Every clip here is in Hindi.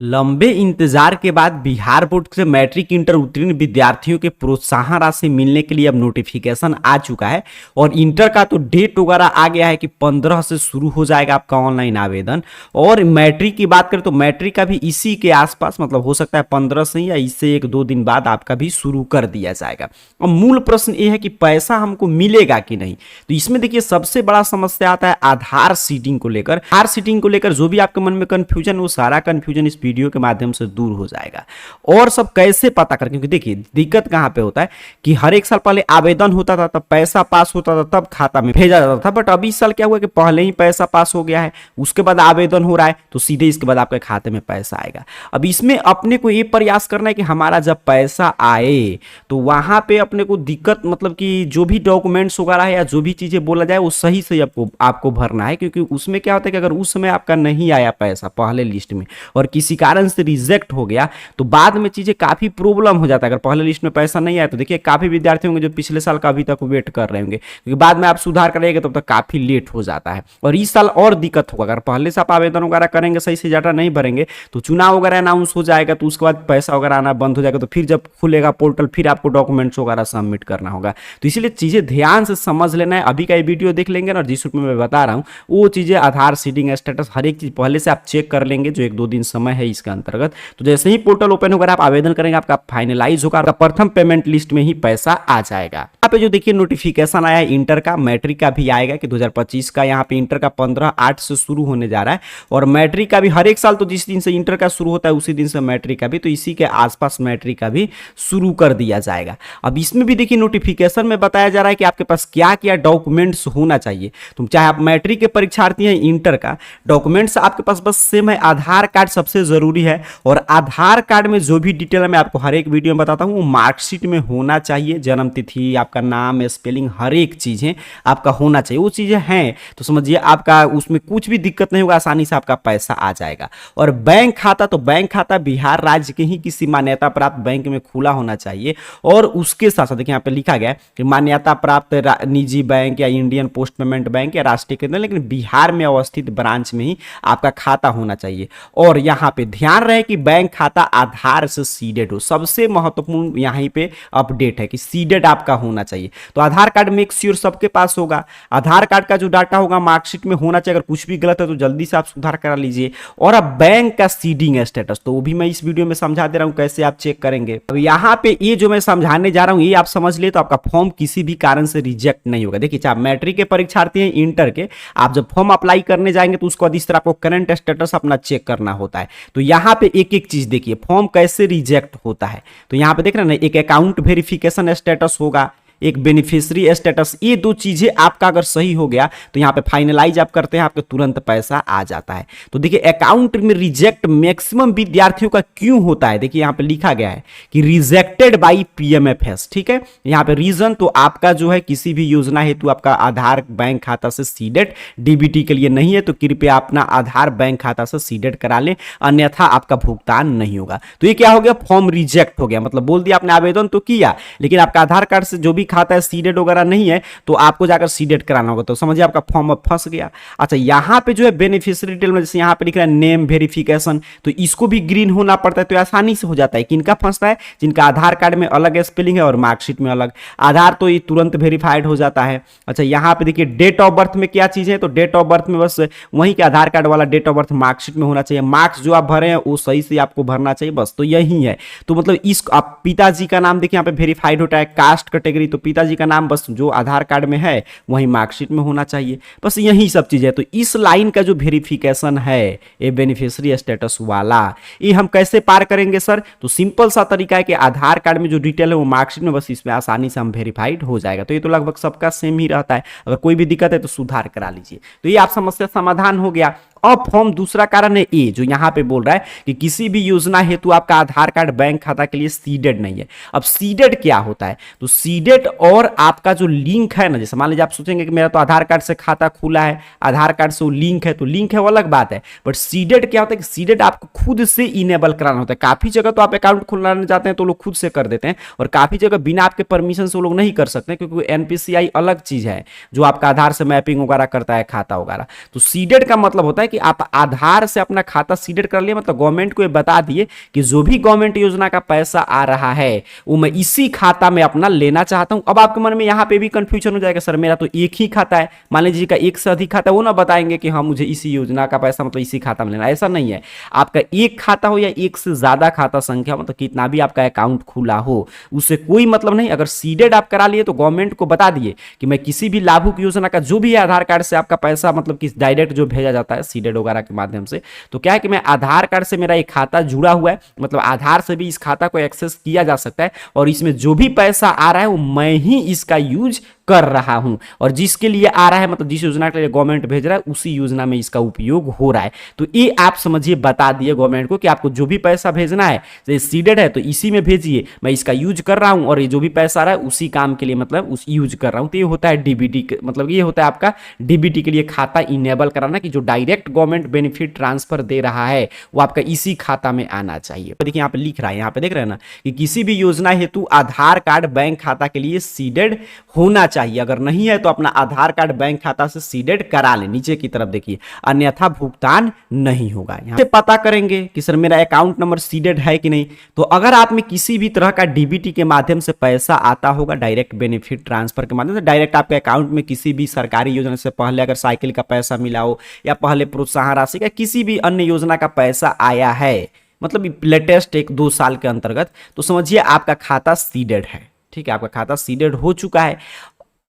लंबे इंतजार के बाद बिहार बोर्ड से मैट्रिक इंटर उत्तीर्ण विद्यार्थियों के प्रोत्साहन राशि मिलने के लिए अब नोटिफिकेशन आ चुका है। और इंटर का तो डेट वगैरह आ गया है कि 15 से शुरू हो जाएगा आपका ऑनलाइन आवेदन। और मैट्रिक की बात करें तो मैट्रिक का भी इसी के आसपास, मतलब हो सकता है 15 से या इससे 1-2 दिन बाद आपका भी शुरू कर दिया जाएगा। अब मूल प्रश्न ये है कि पैसा हमको मिलेगा कि नहीं। तो इसमें देखिए सबसे बड़ा समस्या आता है आधार सीडिंग को लेकर। आधार सीडिंग को लेकर जो भी आपके मन में कंफ्यूजन, वो सारा कंफ्यूजन इस वीडियो के माध्यम से दूर हो जाएगा। और सब कैसे पता कर, क्योंकि देखिए दिक्कत कहां पे होता है कि हर एक साल पहले आवेदन होता था, तब पैसा पास होता था, तब खाता में भेजा जाता था। बट अभी इस साल क्या हुआ कि पहले ही पैसा पास हो गया है, उसके बाद आवेदन हो रहा है, तो सीधे इसके बाद आपके खाते में पैसा आएगा। अब इसमें अपने को ये प्रयास करना है कि हमारा जब पैसा आए तो वहां पे अपने को दिक्कत, मतलब कि जो भी डॉक्यूमेंट्स वगैरह है या जो भी चीजें बोला जाए वो सही से आपको भरना है। क्योंकि उसमें क्या होता है कि अगर उस समय आपका नहीं आया पैसा पहले लिस्ट में और किसी कारण से रिजेक्ट हो गया, तो बाद में चीजें काफी प्रॉब्लम हो जाता है। अगर पहले लिस्ट में पैसा नहीं आया तो देखिए काफी विद्यार्थी होंगे जो पिछले साल का अभी तक वेट कर रहे होंगे, क्योंकि बाद में आप सुधार करेंगे तब तक काफी लेट हो जाता है। और इस साल और दिक्कत होगा, अगर पहले से आप आवेदन वगैरह करेंगे, सही से डाटा नहीं भरेंगे, तो चुनाव वगैरह अनाउंस हो जाएगा, तो उसके बाद पैसा वगैरह आना बंद हो जाएगा। तो फिर जब खुलेगा पोर्टल, फिर आपको डॉक्यूमेंट्स वगैरह सबमिट करना होगा। तो इसीलिए चीजें ध्यान से समझ लेना है। अभी का ये वीडियो देख लेंगे ना, जिस रूप में मैं बता रहा हूँ वो चीजें, आधार सीडिंग स्टेटस, हर एक चीज पहले से आप चेक कर लेंगे, जो 1-2 दिन समय है इसके अंतर्गत। तो जैसे ही पोर्टल ओपन होगा, आप आवेदन करेंगे, आपका फाइनलाइज होगा, आपका प्रथम पेमेंट लिस्ट में ही पैसा आ जाएगा। यहाँ पे जो देखिए नोटिफिकेशन आया है इंटर का, मैट्रिक का भी आएगा कि 2025 का, यहाँ पे इंटर का 15/8 से शुरू होने जा रहा है। और मैट्रिक का भी हर एक साल, तो जिस दिन से इंटर का शुरू होता है उसी दिन से मैट्रिक का भी, तो इसी के आसपास मैट्रिक का भी शुरू कर दिया जाएगा। अब इसमें भी देखिए नोटिफिकेशन में बताया जा रहा है कि आपके पास क्या क्या डॉक्यूमेंट्स होना चाहिए। तुम चाहे आप मैट्रिक के परीक्षार्थी हैं, इंटर का डॉक्यूमेंट्स आपके पास बस सेम है। आधार कार्ड सबसे जरूरी है, और आधार कार्ड में जो भी डिटेल मैं आपको हर एक वीडियो में बताता हूं वो मार्कशीट में होना चाहिए। जन्म तिथि, आपका नाम, स्पेलिंग, हर एक चीजें आपका होना चाहिए। वो चीजें हैं तो समझिए आपका उसमें कुछ भी दिक्कत नहीं होगा, आसानी से आपका पैसा आ जाएगा। और बैंक खाता, तो बैंक खाता बिहार राज्य के ही किसी मान्यता प्राप्त बैंक में खुला होना चाहिए। और उसके साथ साथ देखिए यहाँ पे लिखा गया है कि मान्यता प्राप्त निजी बैंक या इंडियन पोस्ट पेमेंट बैंक या राष्ट्रीय केंद्र, लेकिन बिहार में अवस्थित ब्रांच में ही आपका खाता होना चाहिए। और यहाँ पे ध्यान रहे कि बैंक खाता आधार से सीडेड हो। सबसे महत्वपूर्ण यहाँ पे अपडेट है कि सीडेड आपका होना चाहिए। तो आधार कार्ड मेक श्योर सबके पास होगा। आधार कार्ड का जो डाटा होगा मार्कशीट में होना चाहिए। अगर कुछ भी गलत है तो जल्दी से आप सुधार करा लीजिए। और अब बैंक का सीडिंग स्टेटस, तो वो भी मैं इस वीडियो में समझा दे रहा हूं कैसे आप चेक करेंगे। अब यहाँ पे ये जो मैं समझाने जा रहा हूं ये आप समझ लिए, तो आपका फॉर्म किसी भी कारण से रिजेक्ट नहीं होगा। देखिए चाहे मैट्रिक के परीक्षार्थी हैं, इंटर के, आप जब फॉर्म अप्लाई करने जाएंगे तो उसको इस तरह आपको करंट स्टेटस अपना चेक करना होता है। तो यहाँ पे एक एक चीज देखिए फॉर्म कैसे रिजेक्ट होता है। तो यहाँ पे देख रहे हैं ना, एक अकाउंट वेरिफिकेशन स्टेटस होगा, एक बेनिफिशियरी स्टेटस। ये दो चीजें आपका अगर सही हो गया तो यहाँ पे फाइनलाइज आप करते हैं, आपके तुरंत पैसा आ जाता है। तो देखिए अकाउंट में रिजेक्ट मैक्सिमम विद्यार्थियों का क्यों होता है, देखिए यहाँ पे लिखा गया है कि रिजेक्टेड बाई पीएमएफएस। ठीक है, यहाँ पे रीजन तो आपका जो है किसी भी योजना हेतु आपका आधार बैंक खाता से सीडेड डीबीटी के लिए नहीं है, तो कृपया अपना आधार बैंक खाता से सीडेड करा लें, अन्यथा आपका भुगतान नहीं होगा। तो ये क्या हो गया, फॉर्म रिजेक्ट हो गया। मतलब बोल दिया आपने आवेदन तो किया, लेकिन आपका आधार कार्ड से जो भी खाता है सीडेड वगैरह नहीं है, तो आपको जाकर सीडेड कराना होगा। तो समझिए आपका फॉर्म अब फंस गया। अच्छा यहाँ पे जो है बेनिफिशियरी डिटेल में जैसे यहाँ पे लिख रहा है नेम वेरिफिकेशन, तो इसको भी ग्रीन होना पड़ता है। तो आसानी से हो जाता है। किनका फंसता है, जिनका आधार कार्ड में अलग स्पेलिंग है और मार्कशीट में अलग। आधार तो ये तुरंत वेरीफाइड हो जाता है। अच्छा यहाँ पे देखिए डेट ऑफ बर्थ में क्या चीज है, तो डेट ऑफ बर्थ में बस वही के आधार कार्ड वाला डेट ऑफ बर्थ मार्कशीट में होना चाहिए। मार्क्स जो आप भरे हैं वो सही से आपको भरना चाहिए, बस। तो यही है। तो मतलब इस आप पिताजी का नाम देखिए यहाँ पे वेरीफाइड होता है। कास्ट कैटेगरी, तो पिताजी का नाम बस जो आधार कार्ड में है वही मार्कशीट में होना चाहिए, बस यही सब चीज है। तो इस लाइन का जो वेरिफिकेशन है ये बेनिफिशियरी स्टेटस वाला, ये हम कैसे पार करेंगे सर, तो सिंपल सा तरीका है कि आधार कार्ड में जो डिटेल है वो मार्कशीट में, बस इसमें आसानी से हम वेरीफाइड हो जाएगा। तो ये तो लगभग सबका सेम ही रहता है। अगर कोई भी दिक्कत है तो सुधार करा लीजिए। तो ये आप समस्या समाधान हो गया। अब फॉर्म दूसरा कारण है ए, जो यहां पे बोल रहा है कि किसी भी योजना हेतु आपका आधार कार्ड बैंक खाता के लिए सीडेड नहीं है। अब सीडेड क्या होता है, तो सीडेड और आपका जो लिंक है ना, जैसे मान लीजिए आप सोचेंगे कि मेरा तो आधार कार्ड से खाता खुला है, आधार कार्ड से वो लिंक है, तो लिंक है वो अलग बात है। बट सीडेड क्या होता है कि सीडेड आपको खुद से इनेबल कराना होता है। काफी जगह तो आप अकाउंट खुलाना चाहते हैं तो लोग खुद से कर देते हैं, और काफी जगह बिना आपके परमिशन से वो लोग नहीं कर सकते, क्योंकि एनपीसीआई अलग चीज है जो आपका आधार से मैपिंग वगैरह करता है खाता वगैरह। तो सीडेड का मतलब होता है कि आप आधार से अपना खाता सीडेड कर लिए, मतलब गवर्नमेंट को ये बता दिए कि जो भी गवर्नमेंट योजना का पैसा आ रहा है वो मैं इसी खाता में अपना लेना चाहता हूं। अब आपके मन में यहां पे भी कंफ्यूजन हो जाएगा, सर मेरा तो एक ही खाता है, मान लीजिए का एक से अधिक खाता है, वो ना बताएंगे कि हाँ मुझे इसी योजना का पैसा मतलब इसी खाता में लेना। ऐसा नहीं है, आपका एक खाता हो या एक से ज्यादा खाता संख्या, मतलब कितना भी आपका अकाउंट खुला हो, उससे कोई मतलब नहीं। अगर सीडेड आप करा लिए तो गवर्नमेंट को बता दिए कि मैं किसी भी लाभुक योजना का जो भी है आधार कार्ड से आपका पैसा मतलब कि डायरेक्ट जो भेजा जाता है सीडेड वगैरह के माध्यम से, तो क्या है कि मैं आधार कार्ड से मेरा एक खाता जुड़ा हुआ है, मतलब आधार से भी इस खाता को एक्सेस किया जा सकता है और इसमें जो भी पैसा आ रहा है वो मैं ही इसका यूज कर रहा हूं और जिसके लिए आ रहा है मतलब जिस योजना के लिए गवर्नमेंट भेज रहा है उसी योजना में इसका उपयोग हो रहा है। तो ये आप समझिए बता दिए गवर्नमेंट को कि आपको जो भी पैसा भेजना है जैसे सीडेड है तो इसी में भेजिए, मैं इसका यूज कर रहा हूं और ये जो भी पैसा आ रहा है उसी काम के लिए मतलब उस यूज कर रहा हूं। तो ये होता है डीबीटी, मतलब ये होता है आपका डीबीटी के लिए खाता इनेबल कराना कि जो डायरेक्ट गवर्नमेंट बेनिफिट ट्रांसफर दे रहा है वो आपका इसी खाता में आना चाहिए। देखिए यहाँ पे लिख रहा है, यहाँ पे देख रहे हैं ना कि किसी भी योजना हेतु आधार कार्ड बैंक खाता के लिए सीडेड होना चाहिए, अगर नहीं है तो अपना आधार कार्ड बैंक खाता से सीडेड करा ले। नीचे की तरफ देखिए, अन्यथा भुगतान नहीं होगा। यहां से पता करेंगे कि सर मेरा अकाउंट नंबर सीडेड है कि नहीं। तो अगर आप में किसी भी तरह का डीबीटी के माध्यम से पैसा आता होगा, डायरेक्ट बेनिफिट ट्रांसफर के माध्यम से डायरेक्ट आपके अकाउंट में किसी भी सरकारी योजना से पहले अगर साइकिल का पैसा मिला हो या पहले प्रोत्साहन राशि का किसी भी अन्य योजना का पैसा आया है, मतलब लेटेस्ट 1-2 साल के अंतर्गत, तो समझिए आपका खाता सीडेड है। ठीक है, आपका खाता सीडेड हो चुका है।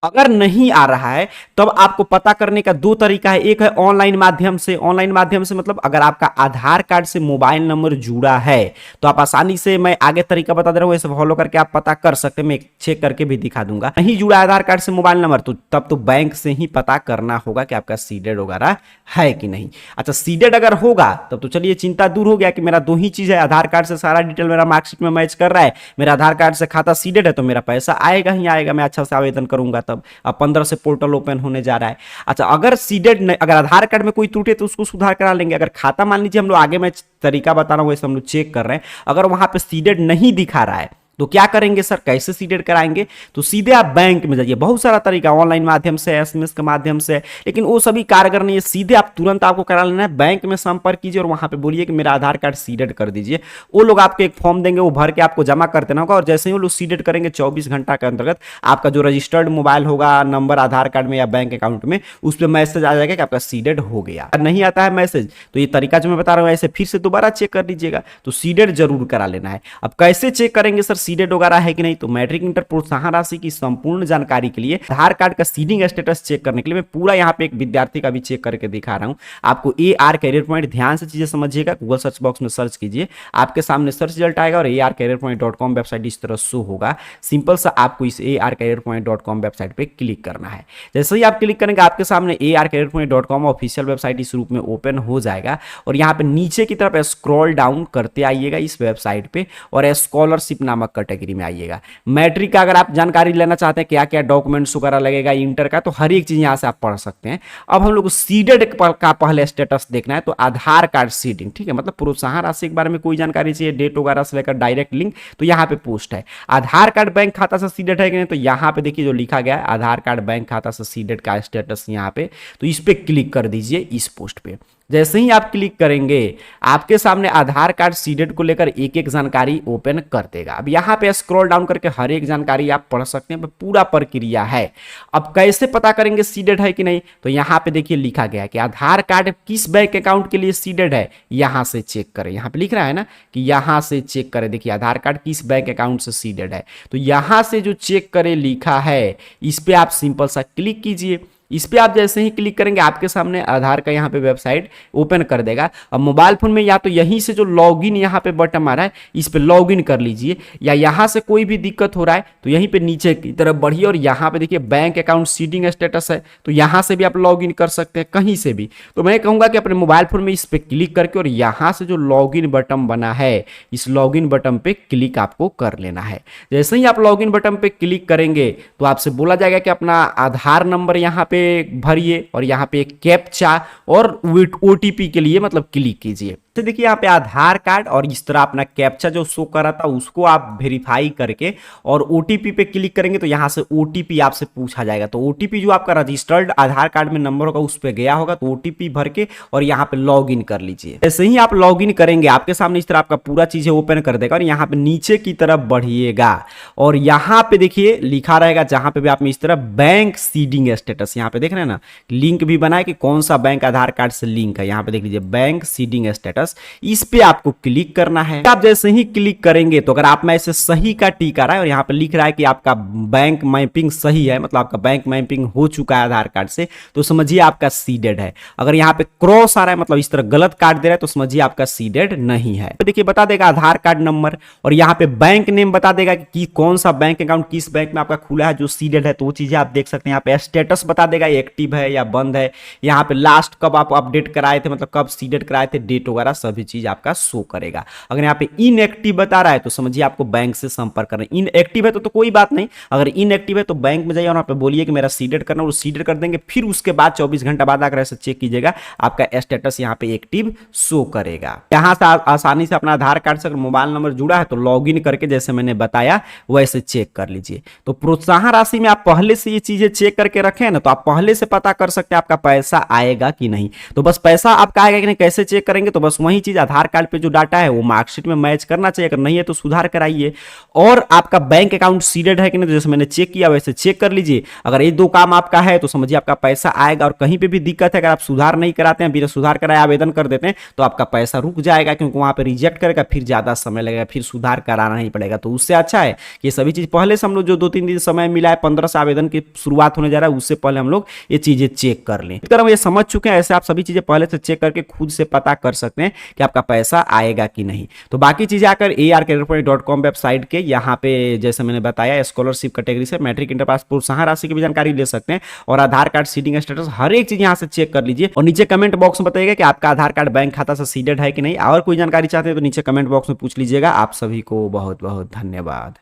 अगर नहीं आ रहा है तब आपको पता करने का 2 तरीका है। एक है ऑनलाइन माध्यम से, ऑनलाइन माध्यम से मतलब अगर आपका आधार कार्ड से मोबाइल नंबर जुड़ा है तो आप आसानी से, मैं आगे तरीका बता दे रहा हूं, ऐसे फॉलो करके आप पता कर सकते हैं, मैं चेक करके भी दिखा दूंगा। नहीं जुड़ा आधार कार्ड से मोबाइल नंबर तो तब तो बैंक से ही पता करना होगा कि आपका सीडेड वगैरह है कि नहीं। अच्छा, सीडेड अगर होगा तब तो चलिए चिंता दूर हो गया कि मेरा 2 ही चीज है, आधार कार्ड से सारा डिटेल मेरा मार्कशीट में मैच कर रहा है, मेरा आधार कार्ड से खाता सीडेड है तो मेरा पैसा आएगा ही आएगा, मैं अच्छा से आवेदन करूंगा। तब अब 15 से पोर्टल ओपन होने जा रहा है। अच्छा, अगर सीडेड, अगर आधार कार्ड में कोई त्रुटि है तो उसको सुधार करा लेंगे। अगर खाता, मान लीजिए हम लोग आगे मैं तरीका बता रहा हूं वैसे हम लोग चेक कर रहे हैं, अगर वहां पे सीडेड नहीं दिखा रहा है तो क्या करेंगे सर, कैसे सीडेड कराएंगे? तो सीधे आप बैंक में जाइए। बहुत सारा तरीका ऑनलाइन माध्यम से, एसएमएस के माध्यम से, लेकिन वो सभी कारगर नहीं है। सीधे आप तुरंत आपको करा लेना है, बैंक में संपर्क कीजिए और वहां पे बोलिए कि मेरा आधार कार्ड सीडेड कर दीजिए। वो लोग आपको एक फॉर्म देंगे, वो भर के आपको जमा कर देना होगा और जैसे ही वो लोग सीडेड करेंगे 24 घंटा के अंतर्गत आपका जो रजिस्टर्ड मोबाइल होगा नंबर आधार कार्ड में या बैंक अकाउंट में, उस पर मैसेज आ जाएगा कि आपका सीडेड हो गया। नहीं आता है मैसेज तो ये तरीका जो मैं बता रहा हूँ ऐसे फिर से दोबारा चेक कर लीजिएगा, तो सीडेड जरूर करा लेना है। अब कैसे चेक करेंगे सर सीडेड वगैरह है कि नहीं? तो मैट्रिक इंटर प्रोत्साहन राशि की संपूर्ण जानकारी के लिए आधार कार्ड का सीडिंग स्टेटस चेक करने के लिए मैं पूरा यहाँ पे एक विद्यार्थी का भी चेक करके दिखा रहा हूँ आपको। AR कैरियर पॉइंट, ध्यान से चीजें समझिएगा, गूगल सर्च बॉक्स में सर्च कीजिए, आपके सामने सर्च रिजल्ट आएगा और arcareerpoint.com वेबसाइट इस तरह शो होगा। सिंपल सा आपको इस arcareerpoint.com वेबसाइट पे क्लिक करना है। जैसे ही आप क्लिक करेंगे आपके सामने arcareerpoint.com ऑफिशियल वेबसाइट इस रूप में ओपन हो जाएगा और यहाँ पे नीचे की तरफ स्क्रॉल डाउन करते आइएगा इस वेबसाइट पे और स्कॉलरशिप नामक कैटेगरी में आइएगा। मैट्रिक का अगर आप जानकारी लेना चाहते हैं क्या क्या डॉक्यूमेंट्स वगैरह लगेगा, इंटर का, तो हर एक चीज यहां से आप पढ़ सकते हैं। अब हम लोग सीडेड का पहले स्टेटस देखना है, तो आधार कार्ड सीडिंग, ठीक है, मतलब प्रोत्साहन राशि के बारे में कोई जानकारी चाहिए, डेट वगैरह से लेकर डायरेक्ट लिंक, तो यहाँ पे पोस्ट है। आधार कार्ड बैंक खाता से सीडेड है कि नहीं, तो यहाँ पे देखिए जो लिखा गया है आधार कार्ड बैंक खाता से सीडेड का स्टेटस यहाँ पे, तो इस पे क्लिक कर दीजिए इस पोस्ट पे। जैसे ही आप क्लिक करेंगे आपके सामने आधार कार्ड सीडेड को लेकर एक एक जानकारी ओपन कर देगा। अब यहाँ पे स्क्रॉल डाउन करके हर एक जानकारी आप पढ़ सकते हैं, पूरा प्रक्रिया है। अब कैसे पता करेंगे सीडेड है कि नहीं, तो यहाँ पे देखिए लिखा गया है कि आधार कार्ड किस बैंक अकाउंट के लिए सीडेड है, यहाँ से चेक करें। यहाँ पे लिख रहा है ना कि यहाँ से चेक करें, देखिए आधार कार्ड किस बैंक अकाउंट से सीडेड है, तो यहाँ से जो चेक करें लिखा है इस पे आप सिंपल सा क्लिक कीजिए। इस पे आप जैसे ही क्लिक करेंगे आपके सामने आधार का यहाँ पे वेबसाइट ओपन कर देगा। अब मोबाइल फोन में या तो यहीं से जो लॉगिन यहाँ पे बटन आ रहा है इस पे लॉगिन कर लीजिए, या यहाँ से कोई भी दिक्कत हो रहा है तो यहीं पे नीचे की तरफ बढ़िए और यहाँ पे देखिए बैंक अकाउंट सीडिंग स्टेटस है, तो यहाँ से भी आप लॉगिन कर सकते हैं कहीं से भी। तो मैं कहूँगा कि अपने मोबाइल फोन में इस पे क्लिक करके और यहाँ से जो लॉगिन बटन बना है इस लॉगिन बटन पे क्लिक आपको कर लेना है। जैसे ही आप लॉगिन बटन पे क्लिक करेंगे तो आपसे बोला जाएगा कि अपना आधार नंबर यहाँ पे भरिए और यहाँ पे कैप्चा और OTP के लिए मतलब क्लिक कीजिए। तो देखिए यहाँ पे आधार कार्ड और इस तरह अपना कैप्चा जो शो कर रहा था उसको आप वेरीफाई करके और ओटीपी पे क्लिक करेंगे तो यहाँ से ओटीपी आपसे पूछा जाएगा। तो ओटीपी जो आपका रजिस्टर्ड आधार कार्ड में नंबर होगा उस पर गया होगा, तो ओटीपी भर के और यहाँ पे लॉग इन कर लीजिए। जैसे ही आप लॉग इन करेंगे आपके सामने इस तरह आपका पूरा चीजें ओपन कर देगा और यहाँ पे नीचे की तरफ बढ़िएगा और यहाँ पे देखिए लिखा रहेगा जहां पे भी आप इस तरह बैंक सीडिंग स्टेटस, यहाँ पे देख रहे हैं ना लिंक भी बनाए कि कौन सा बैंक आधार कार्ड से लिंक है। यहाँ पे देख लीजिए बैंक सीडिंग स्टेटस, इस पे आपको क्लिक करना है। आप जैसे ही क्लिक करेंगे तो अगर आप में से सही का टिक आ रहा है और यहाँ पे लिख रहा है कि आपका बैंक मैपिंग सही है, मतलब आपका बैंक मैपिंग हो चुका है आधार कार्ड से, तो समझिए आपका सीडेड है। अगर यहाँ पे क्रॉस आ रहा है मतलब इस तरह गलत काट दे रहा है तो समझिए आपका सीडेड नहीं है। तो देखिए बता देगा आधार कार्ड नंबर और यहाँ पे बैंक नेम बता देगा कि कौन सा बैंक अकाउंट किस बैंक में आपका खुला है जो सीडेड है, तो वो चीजें आप देख सकते हैं। यहाँ पे स्टेटस बता देगा एक्टिव है या बंद है, यहाँ पे लास्ट कब आप अपडेट कराए थे मतलब कब सीडेड कराए थे, डेट वगैरह सभी चीज आपका शो करेगा। अगर यहाँ पे इनएक्टिव बता रहा है तो समझिए आपको बैंक से संपर्क करना है। इनएक्टिव है तो कोई बात नहीं, अगर इनएक्टिव है तो बैंक में जाइए और वहाँ पे बोलिए कि मेरा सीडेड करना, वो सीडेड कर देंगे। फिर उसके बाद 24 घंटा बाद आकर ऐसे चेक कीजिएगा आपका स्टेटस यहाँ पे एक्टिव शो करेगा। यहाँ से आसानी से अपना आधार कार्ड से अगर मोबाइल नंबर जुड़ा है तो लॉग इन करके जैसे मैंने बताया वैसे चेक कर लीजिए। तो प्रोत्साहन राशि में आप पहले से ये चीजें चेक करके रखें ना तो आप पहले से पता कर सकते हैं आपका पैसा आएगा कि नहीं। तो बस पैसा आपका आएगा कि नहीं कैसे चेक करेंगे, तो बस वही चीज आधार कार्ड पे जो डाटा है वो मार्कशीट में मैच करना चाहिए, अगर नहीं है तो सुधार कराइए। और आपका बैंक अकाउंट सीडेड है कि नहीं तो जैसे मैंने चेक किया वैसे चेक कर लीजिए। अगर ये दो काम आपका है तो समझिए आपका पैसा आएगा। और कहीं पे भी दिक्कत है, अगर आप सुधार नहीं कराते हैं, बिना सुधार कराए आवेदन कर देते हैं तो आपका पैसा रुक जाएगा, क्योंकि वहां पे रिजेक्ट करेगा, फिर ज्यादा समय लगेगा, फिर सुधार कराना ही पड़ेगा। तो उससे अच्छा है कि ये सभी चीज पहले से हम लोग जो 2-3 दिन समय मिला है 15 से आवेदन की शुरुआत होने जा रहा है उससे पहले हम लोग ये चीजें चेक कर लें। इस तरह ये समझ चुके हैं, ऐसे आप सभी चीजें पहले से चेक करके खुद से पता कर सकते हैं कि आपका पैसा आएगा कि नहीं। तो बाकी चीजें आकर arcareerpoint.com वेबसाइट के यहाँ पे जैसे मैंने बताया स्कॉलरशिप कैटेगरी से मैट्रिक इंटर पास प्रोत्साहन राशि की भी जानकारी ले सकते हैं और आधार कार्ड सीडिंग स्टेटस हर एक चीज यहाँ से चेक कर लीजिए। और नीचे कमेंट बॉक्स में बताइएगा कि आपका आधार कार्ड बैंक खाता से सीडेड है कि नहीं। और कोई जानकारी चाहते हैं तो नीचे कमेंट बॉक्स में पूछ लीजिएगा। आप सभी को बहुत बहुत धन्यवाद।